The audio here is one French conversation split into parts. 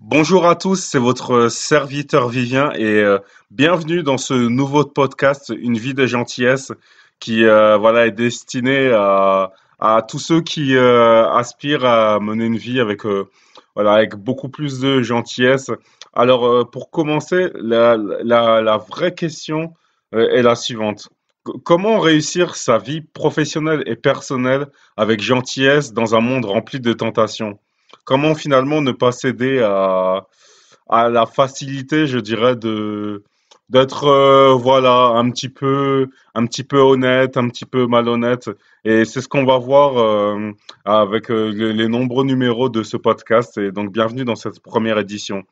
Bonjour à tous, c'est votre serviteur Vivien et bienvenue dans ce nouveau podcast, Une vie de gentillesse, qui voilà est destiné à tous ceux qui aspirent à mener une vie avec voilà avec beaucoup plus de gentillesse. Alors pour commencer, la vraie question est la suivante. Comment réussir sa vie professionnelle et personnelle avec gentillesse dans un monde rempli de tentations? Comment finalement ne pas céder à la facilité, je dirais, de d'être voilà un petit peu honnête, un petit peu malhonnête. Et c'est ce qu'on va voir avec les nombreux numéros de ce podcast. Et donc bienvenue dans cette première édition.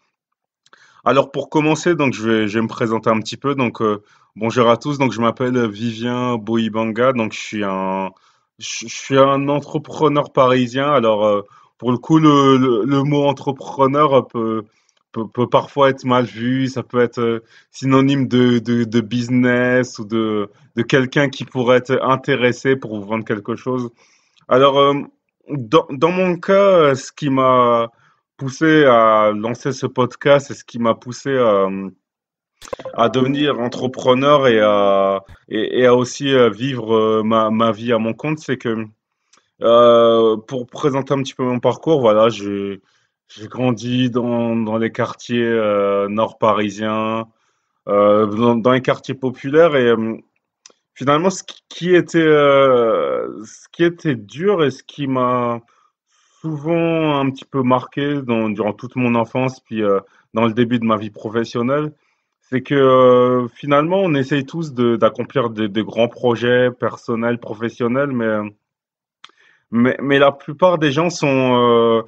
Alors pour commencer, donc je vais me présenter un petit peu. Donc bonjour à tous. Donc je m'appelle Vivien Boibanga. Donc je suis un entrepreneur parisien. Alors pour le coup, le mot entrepreneur peut parfois être mal vu. Ça peut être synonyme de business ou de quelqu'un qui pourrait être intéressé pour vous vendre quelque chose. Alors, dans mon cas, ce qui m'a poussé à lancer ce podcast et ce qui m'a poussé à devenir entrepreneur et à aussi vivre ma vie à mon compte, c'est que pour présenter un petit peu mon parcours, voilà, j'ai grandi dans les quartiers nord parisiens, dans les quartiers populaires et finalement, ce qui était dur et ce qui m'a souvent un petit peu marqué durant toute mon enfance, puis dans le début de ma vie professionnelle, c'est que finalement, on essaye tous d'accomplir des grands projets personnels, professionnels, mais la plupart des gens sont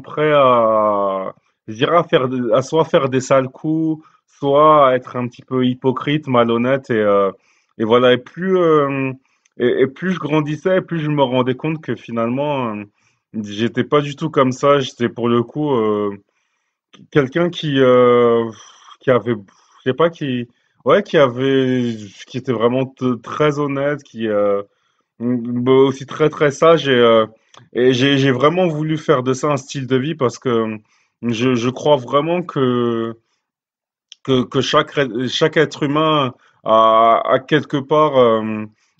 prêts à, je dirais, à soit faire des sales coups, soit à être un petit peu hypocrite, malhonnête et voilà. Et plus je grandissais, plus je me rendais compte que finalement, j'étais pas du tout comme ça. J'étais pour le coup quelqu'un qui avait, je sais pas, ouais, qui était vraiment très honnête, bah, aussi très très sage et j'ai vraiment voulu faire de ça un style de vie parce que je crois vraiment que chaque être humain a quelque part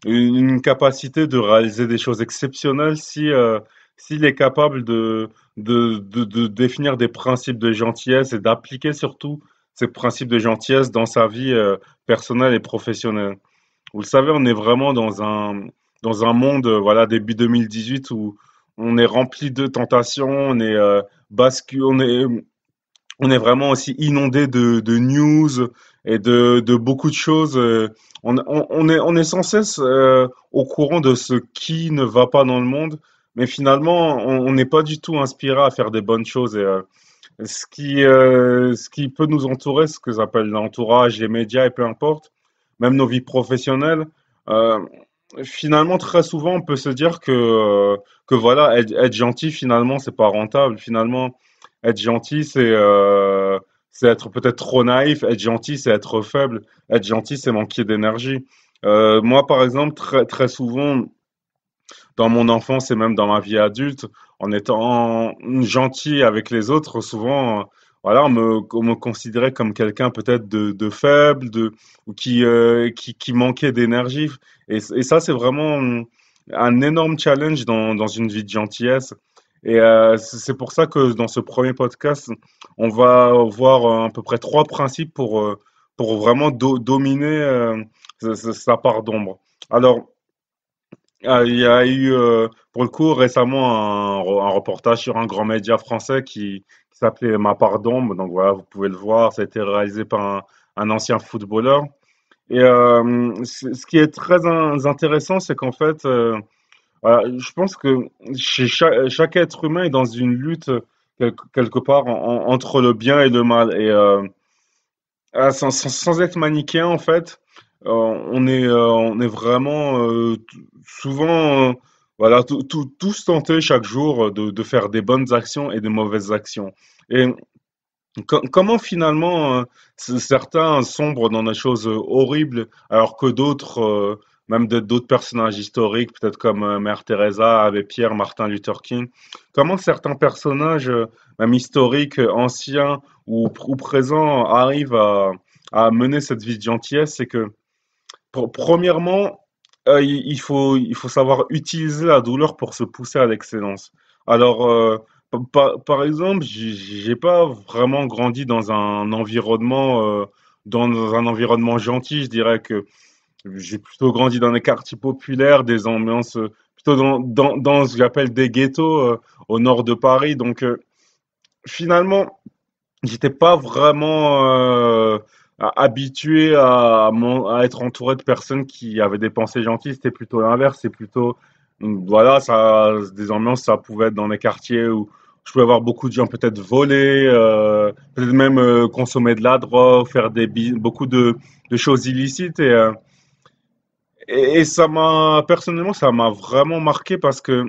une capacité de réaliser des choses exceptionnelles si s'il est capable de définir des principes de gentillesse et d'appliquer surtout ces principes de gentillesse dans sa vie personnelle et professionnelle. Vous le savez, on est vraiment dans un monde, voilà, début 2018 où on est rempli de tentations, on est vraiment aussi inondé de news et de beaucoup de choses. On est sans cesse au courant de ce qui ne va pas dans le monde, mais finalement, on n'est pas du tout inspiré à faire des bonnes choses. Ce qui peut nous entourer, ce que j'appelle l'entourage, les médias et peu importe, même nos vies professionnelles, euh, finalement, très souvent, on peut se dire que voilà, être gentil, finalement, c'est pas rentable. Finalement, être gentil, c'est être peut-être trop naïf. Être gentil, c'est être faible. Être gentil, c'est manquer d'énergie. Moi, par exemple, très souvent, dans mon enfance et même dans ma vie adulte, en étant gentil avec les autres, souvent, voilà, on me considérait comme quelqu'un peut-être de faible, ou qui manquait d'énergie. Et ça, c'est vraiment un énorme challenge dans une vie de gentillesse. Et c'est pour ça que dans ce premier podcast, on va voir à peu près trois principes pour vraiment dominer sa part d'ombre. Alors, il y a eu, pour le coup, récemment, un reportage sur un grand média français qui s'appelait Ma part d'ombre. Donc voilà, vous pouvez le voir. Ça a été réalisé par un ancien footballeur. Et ce qui est très intéressant, c'est qu'en fait, voilà, je pense que chez chaque être humain est dans une lutte quelque part entre le bien et le mal. Et sans être manichéen, en fait, on est vraiment souvent, voilà, tous tentés chaque jour de faire des bonnes actions et des mauvaises actions. Et comment finalement certains sombrent dans des choses horribles alors que d'autres même d'autres personnages historiques, peut-être comme Mère Teresa, Abbé Pierre, Martin Luther King. Comment certains personnages, même historiques, anciens ou présents, arrivent à mener cette vie de gentillesse, c'est que premièrement, il faut savoir utiliser la douleur pour se pousser à l'excellence. Alors, par exemple, j'ai pas vraiment grandi dans un environnement gentil. Je dirais que j'ai plutôt grandi dans des quartiers populaires, des ambiances plutôt dans ce que j'appelle des ghettos au nord de Paris. Donc, finalement, j'étais pas vraiment habitué à être entouré de personnes qui avaient des pensées gentilles. C'était plutôt l'inverse. C'est plutôt, voilà, ça, des ambiances, ça pouvait être dans les quartiers où je pouvais avoir beaucoup de gens peut-être voler, peut-être même consommer de la drogue, faire beaucoup de choses illicites. Et ça m'a, personnellement, ça m'a vraiment marqué parce que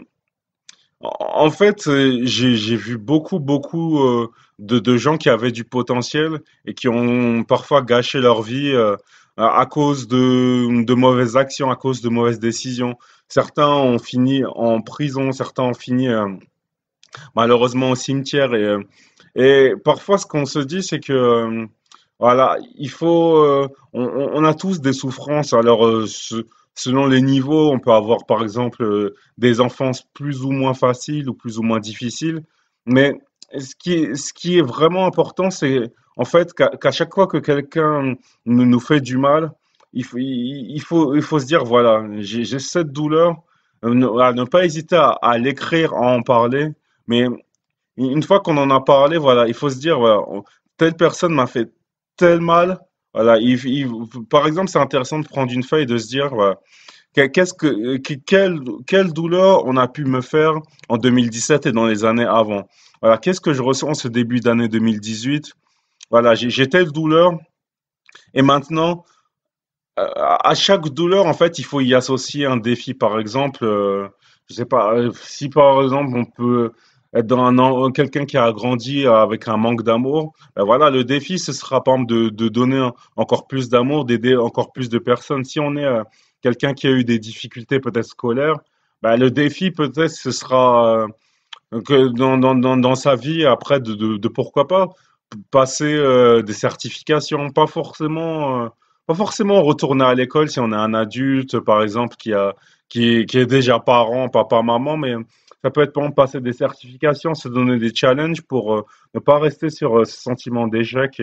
en fait, j'ai vu beaucoup de gens qui avaient du potentiel et qui ont parfois gâché leur vie à cause de mauvaises actions, à cause de mauvaises décisions. Certains ont fini en prison, certains ont fini malheureusement au cimetière. Et parfois, ce qu'on se dit, c'est que voilà, on a tous des souffrances. Alors, selon les niveaux, on peut avoir par exemple des enfances plus ou moins faciles ou plus ou moins difficiles. Mais ce qui est vraiment important, c'est en fait qu'à chaque fois que quelqu'un nous fait du mal, il faut se dire, voilà, j'ai cette douleur, à ne pas hésiter à l'écrire, à en parler. Mais une fois qu'on en a parlé, voilà, il faut se dire, voilà, telle personne m'a fait tel mal. Voilà, par exemple, c'est intéressant de prendre une feuille et de se dire, voilà, quelle douleur on a pu me faire en 2017 et dans les années avant. Voilà, qu'est-ce que je ressens en ce début d'année 2018? Voilà, j'ai telle douleur et maintenant, à chaque douleur, en fait, il faut y associer un défi. Par exemple, je sais pas, si par exemple on peut être dans quelqu'un qui a grandi avec un manque d'amour, ben voilà, le défi, ce sera par exemple de donner encore plus d'amour, d'aider encore plus de personnes. Si on est quelqu'un qui a eu des difficultés peut-être scolaires, ben le défi peut-être ce sera que dans sa vie après de pourquoi pas passer des certifications, pas forcément retourner à l'école si on est un adulte, par exemple, qui est déjà parent, papa, maman, mais ça peut être par exemple passer des certifications, se donner des challenges pour ne pas rester sur ce sentiment d'échec.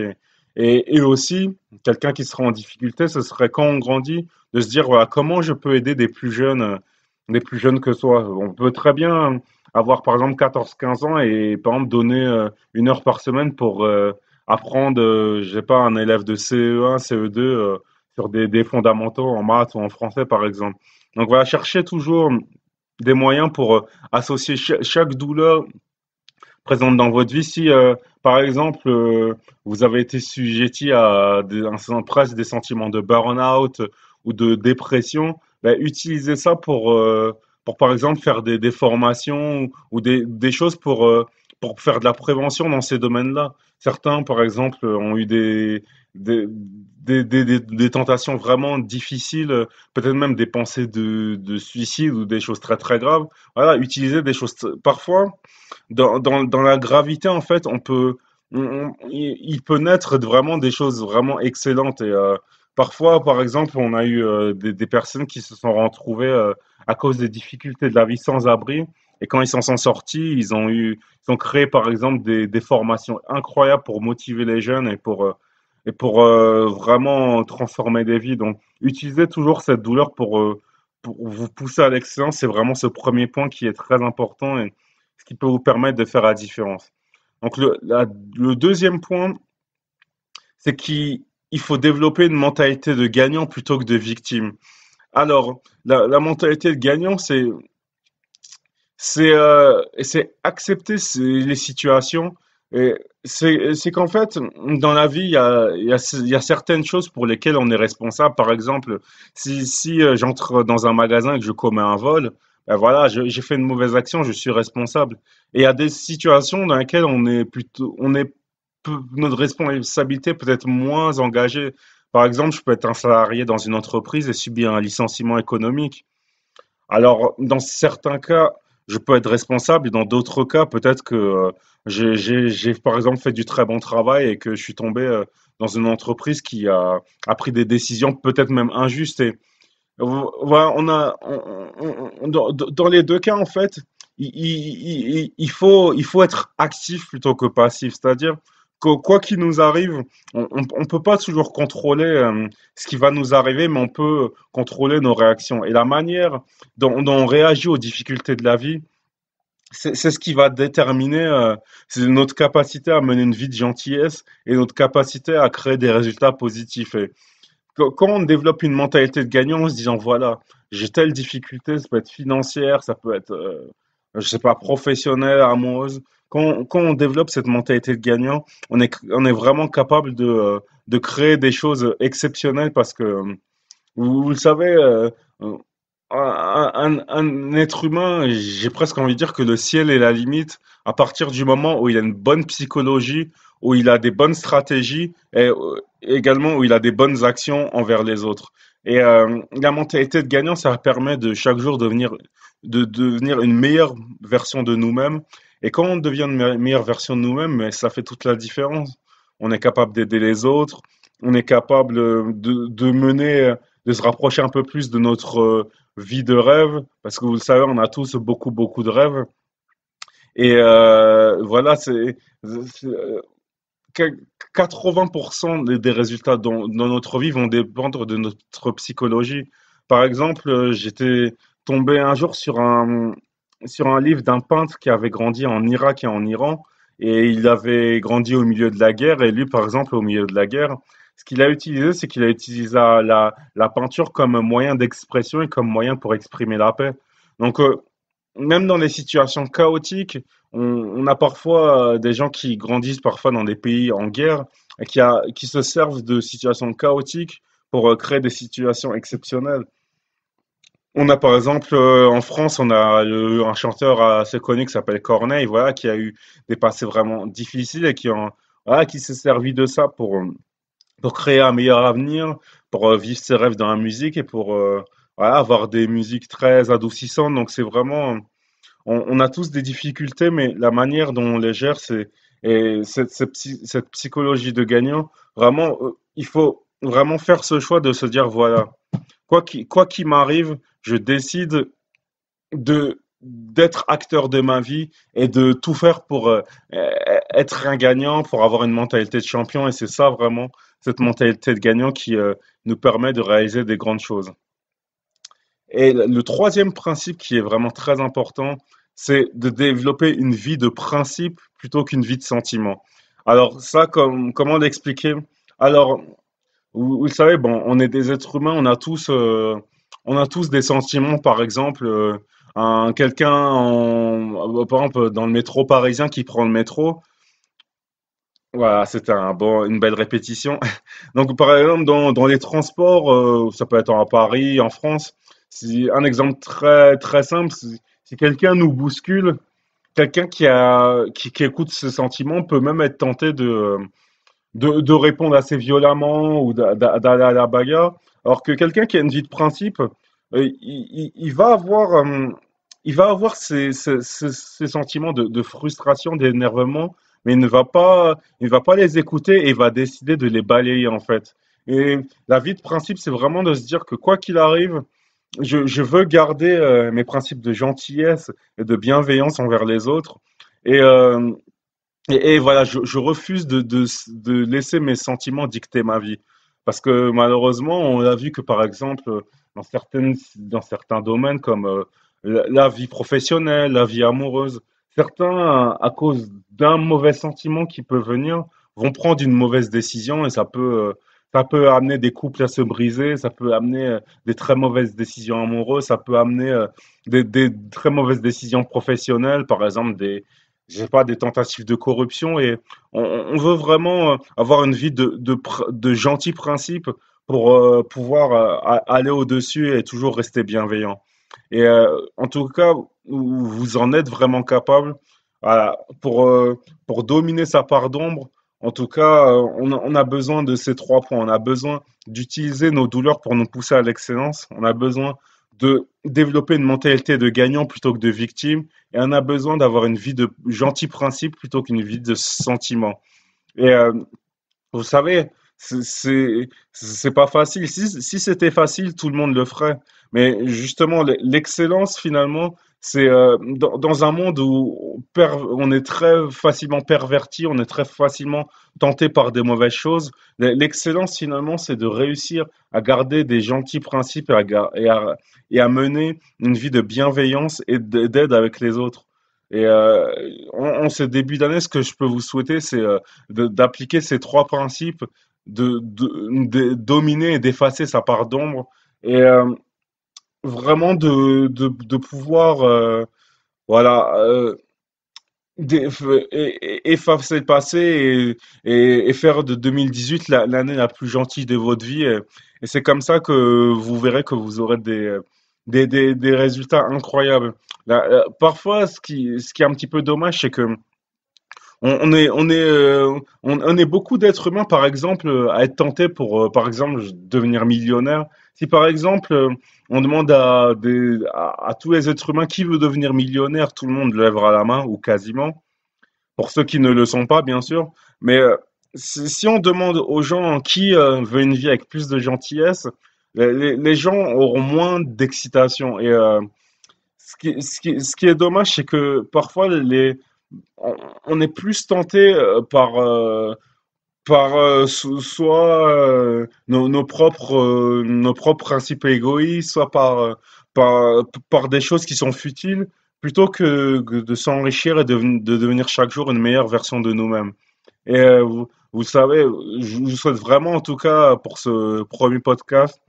Et aussi, quelqu'un qui sera en difficulté, ce serait quand on grandit, de se dire, voilà, comment je peux aider des plus jeunes que soi. On peut très bien avoir par exemple 14 15 ans et par exemple donner 1 heure par semaine pour apprendre, je sais pas, un élève de CE1, CE2 sur des fondamentaux en maths ou en français par exemple. Donc voilà, chercher toujours des moyens pour associer chaque douleur présente dans votre vie. Si par exemple vous avez été sujetti à presque des sentiments de burn-out ou de dépression, ben, utilisez ça pour par exemple faire des formations ou des choses pour faire de la prévention dans ces domaines-là. Certains, par exemple, ont eu des tentations vraiment difficiles, peut-être même des pensées de suicide ou des choses très graves. Voilà, utiliser des choses parfois dans la gravité, en fait, il peut naître vraiment des choses vraiment excellentes. Et parfois, par exemple, on a eu des personnes qui se sont retrouvées à cause des difficultés de la vie sans abri. Et quand ils s'en sont sortis, ils ont créé, par exemple, des formations incroyables pour motiver les jeunes et pour vraiment transformer des vies. Donc, utilisez toujours cette douleur pour vous pousser à l'excellence. C'est vraiment ce premier point qui est très important. Et ce qui peut vous permettre de faire la différence. Donc le deuxième point, c'est qu'il faut développer une mentalité de gagnant plutôt que de victime. Alors, la mentalité de gagnant, c'est accepter les situations. Et c'est qu'en fait, dans la vie, il y a certaines choses pour lesquelles on est responsable. Par exemple, si j'entre dans un magasin et que je commets un vol, ben voilà, j'ai fait une mauvaise action, je suis responsable. Et il y a des situations dans lesquelles on est notre responsabilité peut être moins engagée. Par exemple, je peux être un salarié dans une entreprise et subir un licenciement économique. Alors, dans certains cas, je peux être responsable et dans d'autres cas, peut-être que j'ai, par exemple, fait du très bon travail et que je suis tombé dans une entreprise qui a pris des décisions peut-être même injustes. Et voilà, dans les deux cas, en fait, il faut être actif plutôt que passif. C'est-à-dire que quoi qu'il nous arrive, on peut pas toujours contrôler ce qui va nous arriver, mais on peut contrôler nos réactions. Et la manière dont on réagit aux difficultés de la vie, c'est ce qui va déterminer c'est notre capacité à mener une vie de gentillesse et notre capacité à créer des résultats positifs. Et quand on développe une mentalité de gagnant en se disant, voilà, j'ai telle difficulté, ça peut être financière, ça peut être, je sais pas, professionnelle, amoureuse. Quand on développe cette mentalité de gagnant, on est vraiment capable de créer des choses exceptionnelles parce que, vous le savez, euh, un être humain, j'ai presque envie de dire que le ciel est la limite à partir du moment où il a une bonne psychologie, où il a des bonnes stratégies et également où il a des bonnes actions envers les autres. Et la mentalité de gagnant, ça permet de chaque jour de devenir une meilleure version de nous-mêmes. Et quand on devient une meilleure version de nous-mêmes, mais ça fait toute la différence. On est capable d'aider les autres, on est capable de mener, de se rapprocher un peu plus de notre vie de rêve, parce que vous le savez, on a tous beaucoup, beaucoup de rêves. Et voilà, c'est- 80% des résultats dans notre vie vont dépendre de notre psychologie. Par exemple, j'étais tombé un jour sur un livre d'un peintre qui avait grandi en Irak et en Iran, et il avait grandi au milieu de la guerre, et lui, par exemple, au milieu de la guerre, ce qu'il a utilisé, c'est qu'il a utilisé la peinture comme moyen d'expression et comme moyen pour exprimer la paix. Donc, même dans les situations chaotiques, on a parfois des gens qui grandissent parfois dans des pays en guerre et qui se servent de situations chaotiques pour créer des situations exceptionnelles. On a par exemple en France, on a un chanteur assez connu qui s'appelle Corneille, voilà, qui a eu des passés vraiment difficiles et voilà, qui s'est servi de ça pour créer un meilleur avenir, pour vivre ses rêves dans la musique et pour voilà, avoir des musiques très adoucissantes. Donc c'est vraiment on a tous des difficultés, mais la manière dont on les gère, et cette psychologie de gagnant, vraiment, il faut vraiment faire ce choix de se dire, voilà, quoi qu'il m'arrive, je décide d'être acteur de ma vie et de tout faire pour être un gagnant, pour avoir une mentalité de champion. Et c'est ça vraiment, cette mentalité de gagnant qui nous permet de réaliser des grandes choses. Et le troisième principe qui est vraiment très important, c'est de développer une vie de principe plutôt qu'une vie de sentiment. Alors ça, comment l'expliquer? Alors, vous le savez, bon, on est des êtres humains, on a tous des sentiments. Par exemple, quelqu'un, par exemple, dans le métro parisien qui prend le métro, voilà, c'était une belle répétition. Donc, par exemple, dans les transports, ça peut être à Paris, en France, si, un exemple très simple, si quelqu'un nous bouscule, quelqu'un qui écoute ce sentiment peut même être tenté de répondre assez violemment ou d'aller à la bagarre. Alors que quelqu'un qui a une vie de principe, il va avoir ces sentiments de frustration, d'énervement, mais il ne va pas les écouter et il va décider de les balayer en fait. Et la vie de principe, c'est vraiment de se dire que quoi qu'il arrive, je veux garder mes principes de gentillesse et de bienveillance envers les autres. Et, euh, et voilà, je refuse de laisser mes sentiments dicter ma vie. Parce que malheureusement, on a vu que par exemple, dans certains domaines comme la vie professionnelle, la vie amoureuse, certains, à cause d'un mauvais sentiment qui peut venir, vont prendre une mauvaise décision et ça peut amener des couples à se briser, ça peut amener des très mauvaises décisions amoureuses, ça peut amener des très mauvaises décisions professionnelles, par exemple je sais pas, des tentatives de corruption et on veut vraiment avoir une vie de gentils principes pour pouvoir aller au-dessus et toujours rester bienveillant. Et en tout cas, vous en êtes vraiment capable voilà, pour dominer sa part d'ombre. En tout cas, on a besoin de ces 3 points. On a besoin d'utiliser nos douleurs pour nous pousser à l'excellence. On a besoin de développer une mentalité de gagnant plutôt que de victime. Et on a besoin d'avoir une vie de gentil principe plutôt qu'une vie de sentiment. Et vous savez, c'est pas facile. Si c'était facile, tout le monde le ferait. Mais justement, l'excellence, finalement, c'est dans un monde où on est très facilement perverti, on est très facilement tenté par des mauvaises choses. L'excellence, finalement, c'est de réussir à garder des gentils principes et à mener une vie de bienveillance et d'aide avec les autres. Et en ce début d'année, ce que je peux vous souhaiter, c'est d'appliquer ces 3 principes, de dominer et d'effacer sa part d'ombre, et vraiment de pouvoir voilà, effacer le passé et faire de 2018 l'année la plus gentille de votre vie. Et c'est comme ça que vous verrez que vous aurez des résultats incroyables. Parfois, ce qui est un petit peu dommage, c'est que on est beaucoup d'êtres humains, par exemple, à être tentés pour, par exemple, devenir millionnaire. Si, par exemple, on demande à tous les êtres humains qui veut devenir millionnaire, tout le monde lèvera la main, ou quasiment, pour ceux qui ne le sont pas, bien sûr. Mais si on demande aux gens qui veut une vie avec plus de gentillesse, les gens auront moins d'excitation. Et ce qui est dommage, c'est que parfois, on, on est plus tenté par soit nos propres principes égoïstes, soit par des choses qui sont futiles, plutôt que de s'enrichir et de devenir chaque jour une meilleure version de nous-mêmes. Et vous savez, je vous souhaite vraiment, en tout cas, pour ce premier podcast,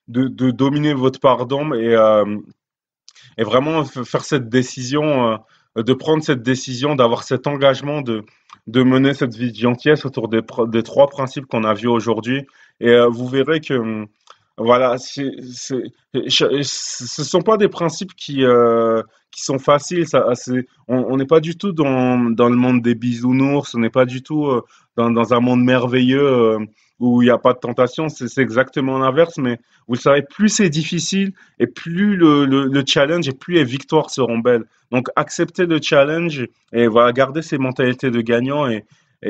de dominer votre part d'ombre et vraiment faire cette décision, de prendre cette décision, d'avoir cet engagement de mener cette vie de gentillesse autour des 3 principes qu'on a vus aujourd'hui. Et vous verrez que, voilà, ce sont pas des principes qui sont faciles. On n'est pas du tout dans le monde des bisounours, on n'est pas du tout dans un monde merveilleux où il n'y a pas de tentation. C'est exactement l'inverse, mais vous le savez, plus c'est difficile, et plus le challenge et plus les victoires seront belles. Donc, acceptez le challenge et voilà, gardez ces mentalités de gagnant, et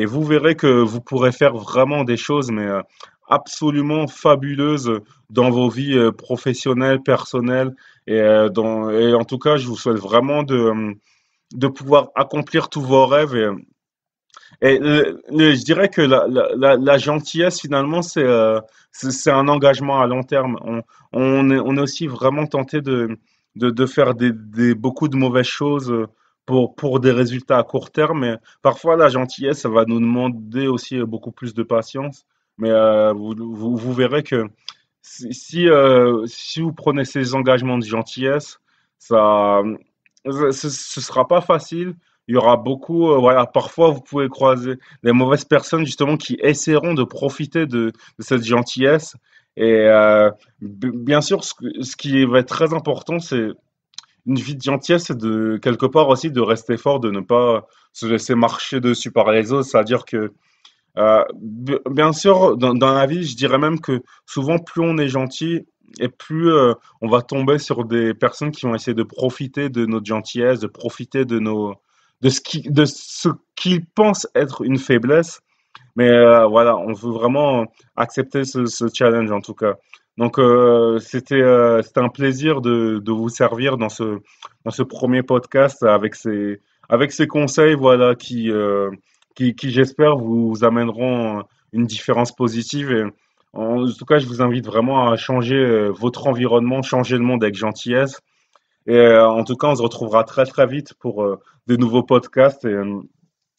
vous verrez que vous pourrez faire vraiment des choses, mais absolument fabuleuses dans vos vies professionnelles, personnelles. Et en tout cas, je vous souhaite vraiment de pouvoir accomplir tous vos rêves. Et je dirais que la gentillesse, finalement, c'est un engagement à long terme. On est aussi vraiment tenté de faire beaucoup de mauvaises choses pour des résultats à court terme. Mais parfois, la gentillesse, ça va nous demander aussi beaucoup plus de patience. Mais vous verrez que si vous prenez ces engagements de gentillesse, ça, ce sera pas facile. Il y aura beaucoup, voilà, parfois vous pouvez croiser des mauvaises personnes justement qui essaieront de profiter de cette gentillesse. Et bien sûr, ce qui va être très important, c'est une vie de gentillesse, c'est de quelque part aussi de rester fort, de ne pas se laisser marcher dessus par les autres. C'est-à-dire que bien sûr, dans la vie, je dirais même que souvent, plus on est gentil et plus on va tomber sur des personnes qui vont essayer de profiter de notre gentillesse, de profiter de ce qu'ils pensent être une faiblesse. Mais voilà, on veut vraiment accepter ce challenge en tout cas. Donc c'était un plaisir de vous servir dans ce premier podcast avec ces conseils, voilà, qui j'espère vous amèneront une différence positive. Et en tout cas, je vous invite vraiment à changer votre environnement, changer le monde avec gentillesse. Et en tout cas, on se retrouvera très très vite pour de nouveaux podcasts.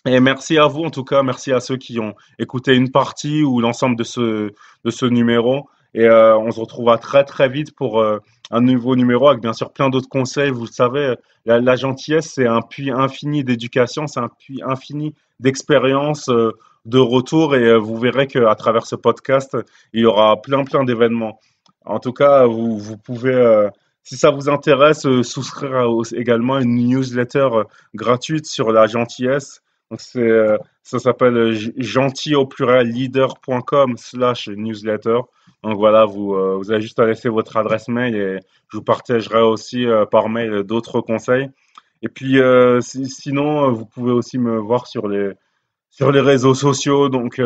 Et merci à vous, en tout cas, merci à ceux qui ont écouté une partie ou l'ensemble de ce numéro. Et on se retrouvera très très vite pour un nouveau numéro avec bien sûr plein d'autres conseils. Vous le savez, la gentillesse, c'est un puits infini d'éducation, c'est un puits infini d'expérience, de retour. Et vous verrez qu'à travers ce podcast, il y aura plein d'événements. En tout cas, vous pouvez, si ça vous intéresse, souscrire également à une newsletter gratuite sur la gentillesse. Donc ça s'appelle gentil au pluriel leader.com/newsletter. Donc voilà, vous avez juste à laisser votre adresse mail et je vous partagerai aussi par mail d'autres conseils. Et puis sinon, vous pouvez aussi me voir sur les réseaux sociaux, donc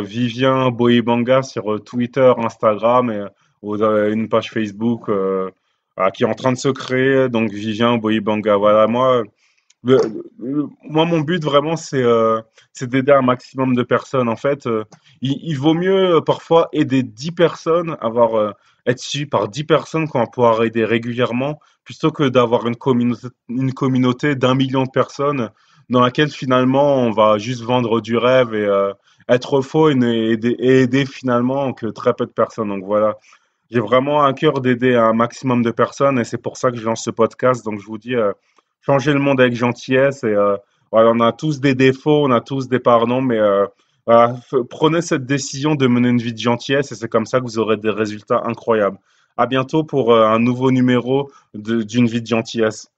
Vivien Boibanga sur Twitter, Instagram, et vous avez une page Facebook qui est en train de se créer, donc Vivien Boibanga. Voilà, moi, mon but vraiment, c'est d'aider un maximum de personnes. En fait, il vaut mieux parfois aider 10 personnes, être suivi par 10 personnes qu'on va pouvoir aider régulièrement, plutôt que d'avoir une communauté d'1 million de personnes dans laquelle finalement on va juste vendre du rêve et être faux et aider finalement que très peu de personnes. Donc voilà, j'ai vraiment un cœur d'aider un maximum de personnes et c'est pour ça que je lance ce podcast. Donc je vous dis, changer le monde avec gentillesse et voilà, on a tous des défauts, on a tous des pardons, mais voilà, prenez cette décision de mener une vie de gentillesse et c'est comme ça que vous aurez des résultats incroyables. À bientôt pour un nouveau numéro d'une vie de gentillesse.